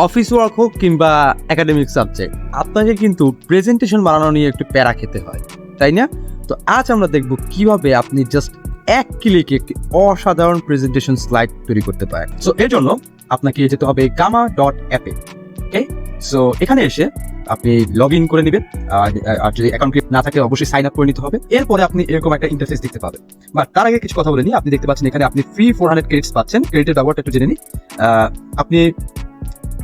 Office work হোক কিংবা academic subject, আপনাকে কিন্তু প্রেজেন্টেশন বানানো নিয়ে একটু প্যারা খেতে হয়, তাই না? তো আজ আমরা দেখব কিভাবে আপনি জাস্ট এক ক্লিকে একটি অসাধারণ প্রেজেন্টেশন স্লাইড তৈরি করতে পারেন। সো এর জন্য আপনাকে যেতে হবে Gamma.app এ। ওকে, সো এখানে এসে আপনি লগ ইন করে নেবেন, আর যদি অ্যাকাউন্ট না থাকে অবশ্যই সাইন আপ করে নিতে হবে। এরপরে আপনি এরকম একটা ইন্টারফেস দেখতে পাবেন। বাট তার আগে কিছু কথা বলে নিই। আপনি দেখতে পাচ্ছেন এখানে আপনি ফ্রি 400 ক্রেডিটস পাচ্ছেন। ক্রেডিটের ব্যবহারটা একটু জেনে নিই। আপনি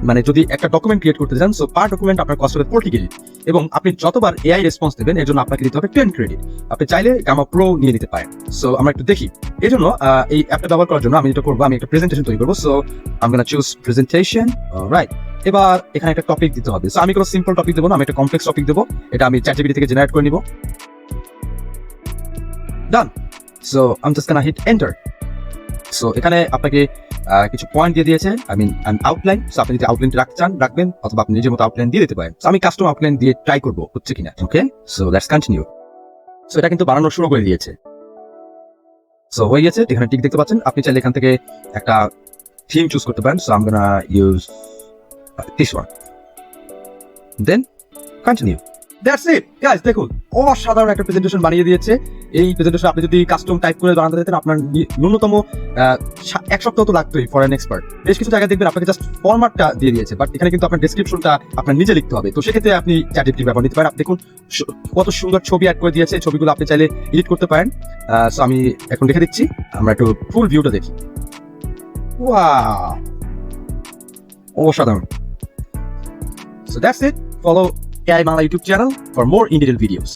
মানে যদি একটা ডকুমেন্ট ক্রিয়েট করতে চান, সো পার ডকুমেন্ট আপনার কস্ট হবে 40 ক্রেডিট, এবং আপনি যতবার এআই রেসপন্স দেবেন এর জন্য আপনাকে দিতে হবে 10 ক্রেডিট। আপনি চাইলে গামা প্রো নিয়ে নিতে পারেন। সো আমরা একটু দেখি। এই জন্য এই অ্যাপটা ব্যবহার করার জন্য আমি যেটা করবো, আমি একটা প্রেজেন্টেশন তৈরি করবো। So I am gonna choose presentation. Right, এবার এখানে একটা টপিক দিতে হবে। সো আমি কোনো সিম্পল টপিক দেবো না, আমি একটা কমপ্লেক্স টপিক দেবো। এটা আমি chatgpt থেকে জেনারেট করে নিব। Done. So I am just gonna hit enter. So এখানে আপনাকে কিছু পয়েন্ট দিয়ে দিয়েছে, আই মিন আউটলাইন। সো আপনি যদি আউটলাইন রাখতে চান রাখবেন, অথবা আপনি নিজের মতো আউটলাইন দিয়ে দিতে পারেন। সো আমি কাস্টম আউটলাইন দিয়ে ট্রাই করবো হচ্ছে কিনা। ওকে, সো লেটস কন্টিনিউ। সো এটা কিন্তু বানানো শুরু করে দিয়েছে। সো হয়ে গেছে, এখানে টিক দেখতে পাচ্ছেন। আপনি চাইলে এখান থেকে একটা থিম চুজ করতে পারেন। So I am gonna use this one, then continue. That's it guys, দেখুন অসাধারণ একটা প্রেজেন্টেশন বানিয়ে দিয়েছে। এই প্রেজেন্টেশন আপনি যদি কাস্টম টাইপ করে বানাতে দিতেন, আপনার ন্যূনতম 1 সপ্তাহ তো লাগতোই ফর অ্যান এক্সপার্ট। বেশ কিছু জায়গায় দেখবেন আপনাকে জাস্ট ফরম্যাটটা দিয়ে দিয়েছে, বাট এখানে কিন্তু আপনার ডেসক্রিপশনটা আপনার নিজে লিখতে হবে। তো সেক্ষেত্রে আপনি ChatGPT ব্যবহার নিতে পারেন। আপনি দেখুন কত সুন্দর ছবি অ্যাড করে দিয়েছে। ছবিগুলো আপনি চাইলে এডিট করতে পারেন। সো আমি এখন দেখে দিচ্ছি, আমরা একটু ফুল ভিউটা দেখি। ওয়াও, অসাধারণ। So that's it. Follow AI Bangla YouTube channel for more in-detail videos.